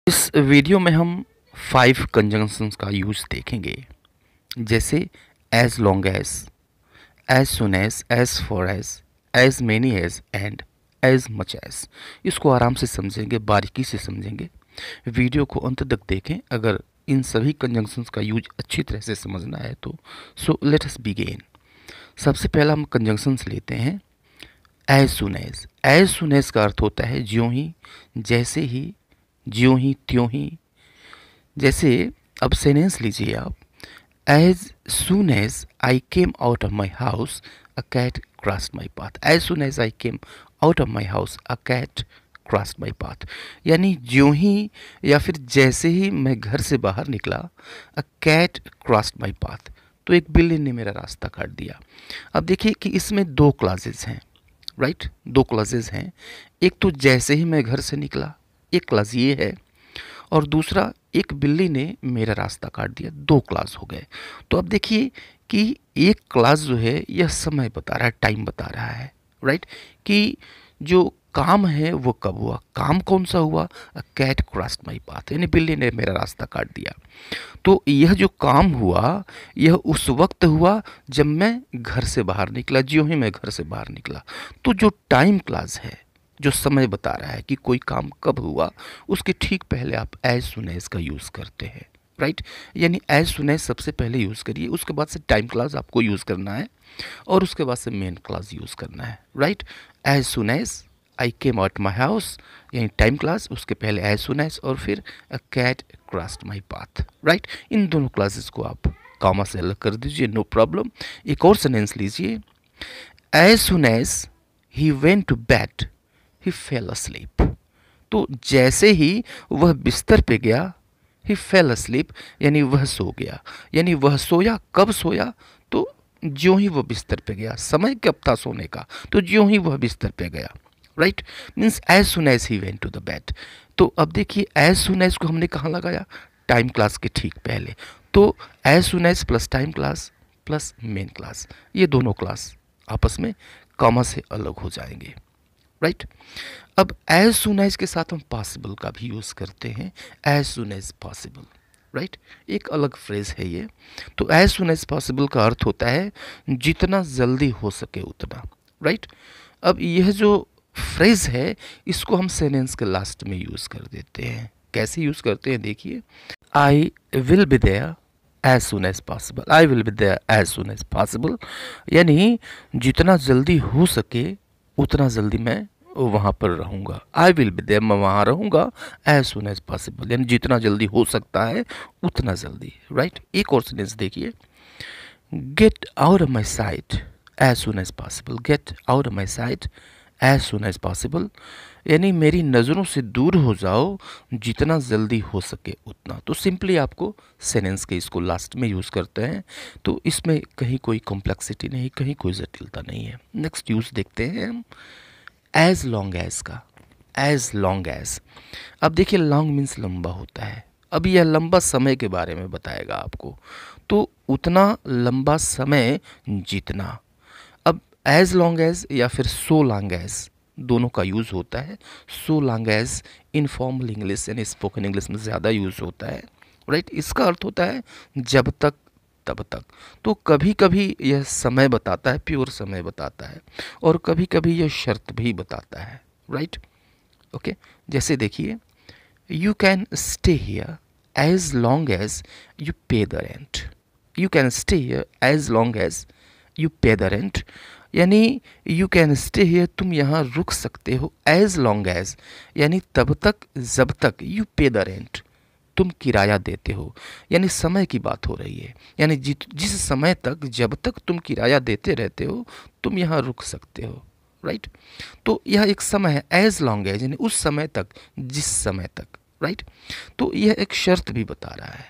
इस वीडियो में हम 5 कंजंक्शंस का यूज़ देखेंगे, जैसे as long as soon as far as many and as much as. इसको आराम से समझेंगे, बारीकी से समझेंगे। वीडियो को अंत तक देखें। अगर इन सभी कंजंक्शंस का यूज अच्छी तरह से समझना है तो सो लेट अस बिगिन। सबसे पहला हम कंजंक्शंस लेते हैं as soon as. As soon as का अर्थ होता है ज्यों ही, जैसे ही, ज्यों ही त्यों ही। जैसे अब सेंटेंस लीजिए आप, as soon as I came out of my house a cat crossed my path. As soon as I came out of my house a cat crossed my path, यानी ज्यों ही या फिर जैसे ही मैं घर से बाहर निकला, a cat crossed my path, तो एक बिल्ली ने मेरा रास्ता काट दिया। अब देखिए कि इसमें दो क्लासेस हैं, राइट? दो क्लासेस हैं। एक तो जैसे ही मैं घर से निकला, एक क्लास ये है, और दूसरा एक बिल्ली ने मेरा रास्ता काट दिया। दो क्लास हो गए। तो अब देखिए कि एक क्लास जो है यह समय बता रहा है, टाइम बता रहा है, राइट? कि जो काम है वो कब हुआ, काम कौन सा हुआ, कैट क्रॉस्ड माई पाथ, यानी बिल्ली ने मेरा रास्ता काट दिया। तो यह जो काम हुआ यह उस वक्त हुआ जब मैं घर से बाहर निकला, ज्यों ही मैं घर से बाहर निकला। तो जो टाइम क्लास है, जो समय बता रहा है कि कोई काम कब हुआ, उसके ठीक पहले आप एज सुन एज का यूज़ करते हैं, राइट? यानी एज सुन एज सबसे पहले यूज़ करिए, उसके बाद से टाइम क्लास आपको यूज़ करना है, और उसके बाद से मेन क्लास यूज़ करना है, right? As soon as I came out my house, यानी टाइम क्लास, उसके पहले एज सुन एज, और फिर a cat crossed my path, right? इन दोनों क्लासेस को आप कॉमा से अलग कर दीजिए, नो प्रॉब्लम। एक और सेंटेंस लीजिए, as soon as he went to bed he fell asleep। तो जैसे ही वह बिस्तर पे गया, ही फेल asleep, यानी वह सो गया। यानी वह सोया, कब सोया? तो ज्यों ही वह बिस्तर पे गया। समय कब था सोने का? तो ज्यों ही वह बिस्तर पे गया, right? Means as soon as he went to the bed. तो अब देखिए एज सुन एज को हमने कहाँ लगाया? टाइम क्लास के ठीक पहले। तो as soon as plus time clause plus main clause, ये दोनों क्लास आपस में कॉमा से अलग हो जाएंगे, राइट? अब एज सुन एज के साथ हम पॉसिबल का भी यूज़ करते हैं, as soon as possible, right? एक अलग फ्रेज है ये। तो एज सुन एज पॉसिबल का अर्थ होता है जितना जल्दी हो सके उतना, राइट? अब यह जो फ्रेज है इसको हम सेंटेंस के लास्ट में यूज़ कर देते हैं। कैसे यूज़ करते हैं देखिए, I will be there as soon as possible. I will be there as soon as possible, यानी जितना जल्दी हो सके उतना जल्दी मैं वहाँ पर रहूँगा। आई विल बी देयर, मैं वहाँ रहूँगा, एज सुन एज पॉसिबल, यानी जितना जल्दी हो सकता है उतना जल्दी, राइट? एक और सेंटेंस देखिए, get out of my sight as soon as possible. Get out of my sight as soon as possible, यानी मेरी नज़रों से दूर हो जाओ जितना जल्दी हो सके उतना। तो सिंपली आपको सेंटेंस के इसको लास्ट में यूज़ करते हैं, तो इसमें कहीं कोई कॉम्प्लेक्सिटी नहीं, कहीं कोई जटिलता नहीं है। नेक्स्ट यूज़ देखते हैं हम एज लॉन्ग एज का। एज लॉन्ग एज, अब देखिए लॉन्ग मीन्स लंबा होता है। अब यह लंबा समय के बारे में बताएगा आपको, तो उतना लंबा समय जितना। अब एज लॉन्ग एज या फिर सो लॉन्ग एज दोनों का यूज़ होता है। So long as informal English यानी स्पोकन इंग्लिश में ज़्यादा यूज़ होता है, राइट? इसका अर्थ होता है जब तक तब तक। तो कभी कभी यह समय बताता है, प्योर समय बताता है, और कभी कभी यह शर्त भी बताता है, राइट? ओके, जैसे देखिए, you can stay here as long as you pay the rent. You can stay here as long as you pay the rent, यानी यू कैन स्टे हियर, तुम यहाँ रुक सकते हो, एज लॉन्ग एज यानी तब तक जब तक, यू पे द रेंट तुम किराया देते हो, यानी समय की बात हो रही है। यानी जिस समय तक, जब तक तुम किराया देते रहते हो, तुम यहाँ रुक सकते हो, राइट? तो यह एक समय है, एज लॉन्ग एज यानी उस समय तक, जिस समय तक, राइट? तो यह एक शर्त भी बता रहा है,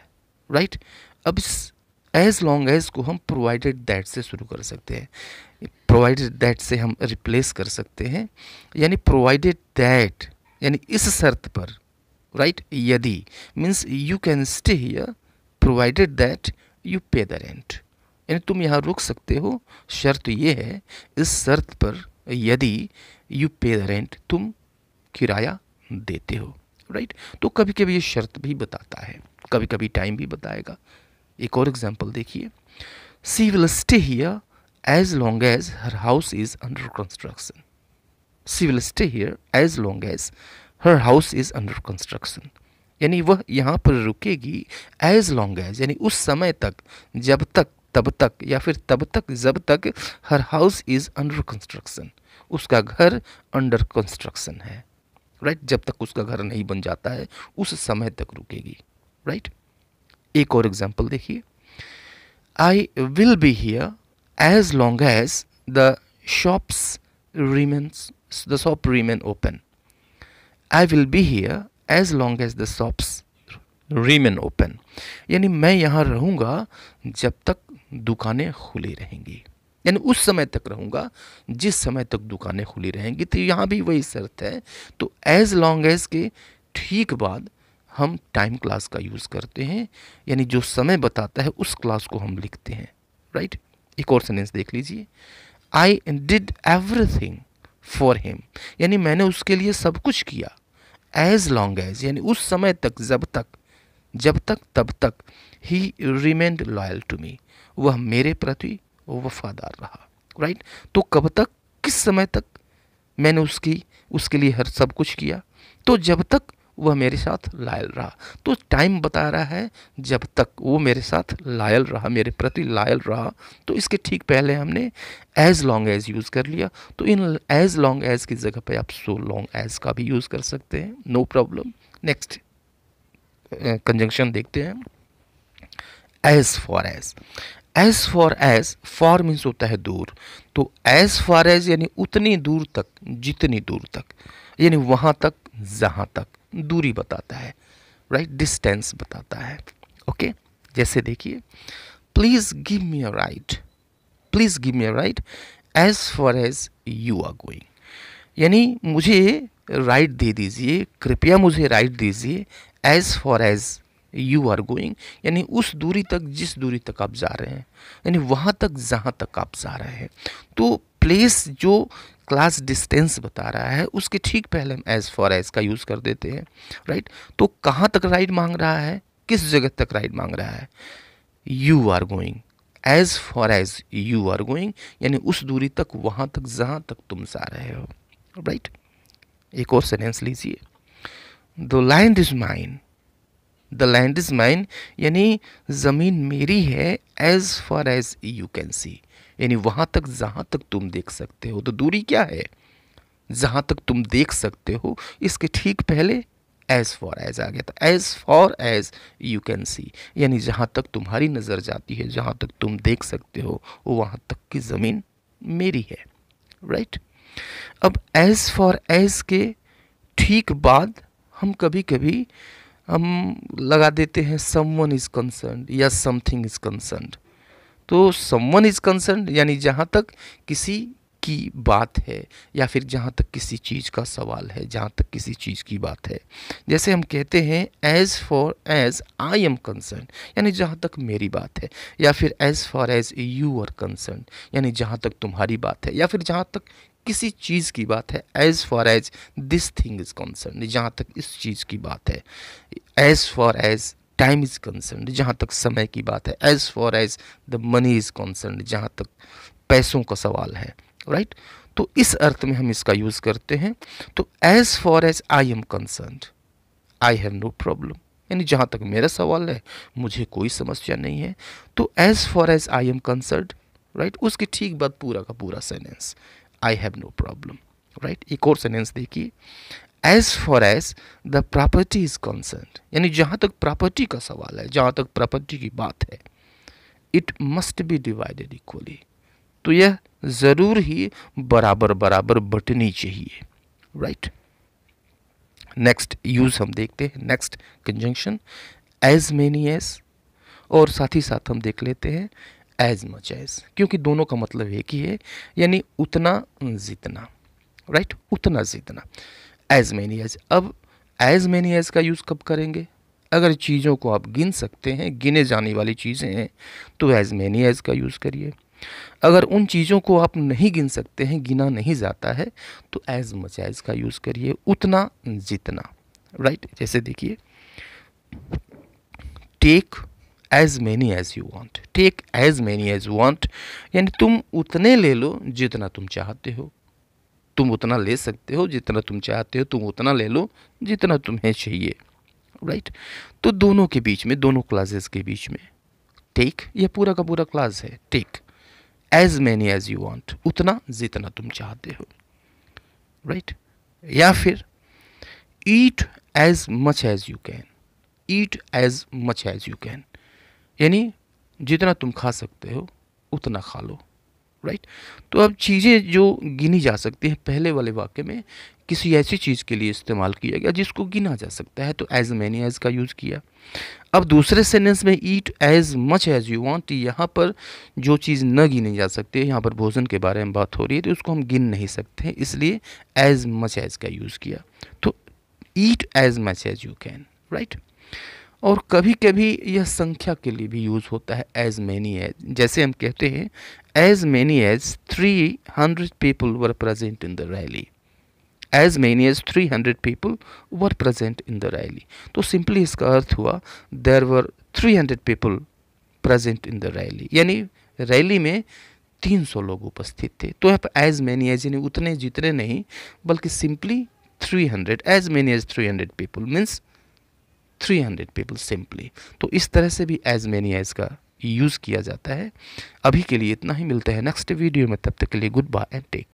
राइट? अब इस एज लॉन्ग एज को हम प्रोवाइडेड दैट से शुरू कर सकते हैं। प्रोवाइडेड दैट से हम रिप्लेस कर सकते हैं, यानी प्रोवाइडेड दैट यानी इस शर्त पर, राइट? यदि means you can stay here provided that you pay the rent, यानी तुम यहाँ रुक सकते हो, शर्त ये है, इस शर्त पर यदि यू पे द रेंट तुम किराया देते हो, राइट। तो कभी कभी ये शर्त भी बताता है, कभी कभी टाइम भी बताएगा। एक और एग्जांपल देखिए, she will stay here as long as her house is under construction. She will stay here as long as her house is under construction, यानी वह यहाँ पर रुकेगी एज लॉन्ग एज, यानी उस समय तक, जब तक, तब तक, या फिर तब तक जब तक हर हाउस इज अंडर कंस्ट्रक्शन, उसका घर अंडर कंस्ट्रक्शन है, राइट। जब तक उसका घर नहीं बन जाता है उस समय तक रुकेगी, राइट। एक और एग्जांपल देखिए, I will be here as long as the shops remains the shop remain open. I will be here as long as the shops remain open. यानी मैं यहाँ रहूँगा जब तक दुकानें खुली रहेंगी, यानी उस समय तक रहूँगा जिस समय तक दुकानें खुली रहेंगी। तो यहाँ भी वही शर्त है। तो एज लॉन्ग एज के ठीक बाद हम टाइम क्लास का यूज़ करते हैं, यानी जो समय बताता है उस क्लास को हम लिखते हैं, राइट। एक और सेंटेंस देख लीजिए, I did everything for him, यानी मैंने उसके लिए सब कुछ किया। एज लॉन्ग एज, यानी उस समय तक, जब तक, जब तक, तब तक। He remained loyal to me, वह मेरे प्रति वफादार रहा, राइट। तो कब तक, किस समय तक मैंने उसके लिए हर सब कुछ किया? तो जब तक वह मेरे साथ लॉयल रहा। तो टाइम बता रहा है जब तक वो मेरे साथ लॉयल रहा, मेरे प्रति लॉयल रहा। तो इसके ठीक पहले हमने एज लॉन्ग एज यूज़ कर लिया। तो इन एज लॉन्ग एज की जगह पे आप सो लॉन्ग एज का भी यूज़ कर सकते हैं, नो प्रॉब्लम। नेक्स्ट कंजंक्शन देखते हैं, as far as. As far as, far means होता है दूर, तो एज फॉर एज यानी उतनी दूर तक, जितनी दूर तक, यानी वहाँ तक, जहाँ तक दूरी बताता है, राइट, डिस्टेंस बताता है। ओके, जैसे देखिए, please give me a ride, please give me a ride as far as you are going, यानी मुझे राइड दे दीजिए, कृपया मुझे राइड दीजिए, as far as you are going, यानी उस दूरी तक, जिस दूरी तक आप जा रहे हैं, यानी वहाँ तक जहाँ तक आप जा रहे हैं। तो प्लेस जो क्लास डिस्टेंस बता रहा है उसके ठीक पहले हम एज फॉर एज का यूज़ कर देते हैं, राइट। तो कहाँ तक राइड मांग रहा है, किस जगह तक राइड मांग रहा है? You are going, as far as you are going, यानी उस दूरी तक, वहाँ तक जहाँ तक तुम जा रहे हो, राइट। एक और सेंटेंस लीजिए, the land is mine, the land is mine, यानी ज़मीन मेरी है, as far as you can see, यानी वहाँ तक जहाँ तक तुम देख सकते हो। तो दूरी क्या है? जहाँ तक तुम देख सकते हो, इसके ठीक पहले एज फॉर एज आ गया था, as far as you can see, यानी जहाँ तक तुम्हारी नज़र जाती है, जहाँ तक तुम देख सकते हो, वो वहाँ तक की ज़मीन मेरी है, राइट। अब एज फॉर एज के ठीक बाद हम कभी कभी हम लगा देते हैं समवन इज़ कंसर्न्ड या समथिंग इज़ कंसर्न्ड। तो समवन इज़ कंसर्न्ड यानी जहाँ तक किसी की बात है, या फिर जहाँ तक किसी चीज़ का सवाल है, जहाँ तक किसी चीज़ की बात है। जैसे हम कहते हैं as far as I am concern, यानी जहाँ तक मेरी बात है, या फिर as far as you are concern, यानी जहाँ तक तुम्हारी बात है, या फिर जहाँ तक किसी चीज़ की बात है, as far as this thing is concern, जहाँ तक इस चीज़ की बात है। As far as time is concern, जहाँ तक समय की बात है। As far as the money is concern, जहाँ तक पैसों का सवाल है, राइट। तो इस अर्थ में हम इसका यूज़ करते हैं। तो as far as I am concerned, I have no problem, यानी जहाँ तक मेरा सवाल है मुझे कोई समस्या नहीं है। तो as far as I am concerned, right, उसके ठीक बाद पूरा का पूरा sentence I have no problem, right. एक और सेंटेंस देखिए, as far as the property is concerned, यानी जहाँ तक प्रॉपर्टी का सवाल है, जहाँ तक प्रॉपर्टी की बात है, it must be divided equally, तो यह ज़रूर ही बराबर बराबर बंटनी चाहिए, राइट। नेक्स्ट यूज़ हम देखते हैं, next conjunction as many as, और साथ ही साथ हम देख लेते हैं एज मच एज, क्योंकि दोनों का मतलब एक ही है, यानी उतना जितना, राइट, उतना जितना। एज मेनी एज, अब एज मेनी एज का यूज़ कब करेंगे? अगर चीज़ों को आप गिन सकते हैं, गिने जाने वाली चीज़ें हैं, तो एज मेनी एज का यूज़ करिए। अगर उन चीज़ों को आप नहीं गिन सकते हैं, गिना नहीं जाता है, तो एज मच एज का यूज़ करिए, उतना जितना, राइट। जैसे देखिए, take as many as you want, take as many as you want, यानी तुम उतने ले लो जितना तुम चाहते हो, तुम उतना ले सकते हो जितना तुम चाहते हो, तुम उतना ले लो जितना तुम्हें चाहिए, राइट। तो दोनों के बीच में, दोनों क्लासेस के बीच में टेक, यह पूरा का पूरा क्लास है, take as many as you want, उतना जितना तुम चाहते हो, राइट। या फिर eat as much as you can, eat as much as you can, यानी जितना तुम खा सकते हो उतना खा लो, राइट। तो अब चीज़ें जो गिनी जा सकती हैं, पहले वाले वाक्य में किसी ऐसी चीज़ के लिए इस्तेमाल किया गया जिसको गिना जा सकता है, तो एज मैनी एज का यूज़ किया। अब दूसरे सेंटेंस में eat as much as you want, यहाँ पर जो चीज़ न गिनी जा सकती है, यहाँ पर भोजन के बारे में बात हो रही है, तो उसको हम गिन नहीं सकते हैं, इसलिए एज मच एज का यूज़ किया। तो eat as much as you can, right. और कभी कभी यह संख्या के लिए भी यूज़ होता है, एज मैनी एज। जैसे हम कहते हैं as many as 300 people were present in the rally, as many as 300 people were present in the rally. तो सिंपली इसका अर्थ हुआ there were 300 people present in the rally, यानी रैली में 300 लोग उपस्थित थे। तो यहाँ पर एज मैनी एज यानी उतने जितने नहीं, बल्कि simply 300, as many as 300 people means 300 people simply. तो इस तरह से भी एज मैनी एज का यूज़ किया जाता है। अभी के लिए इतना ही, मिलते हैं नेक्स्ट वीडियो में, तब तक के लिए गुड बाय एंड टेक।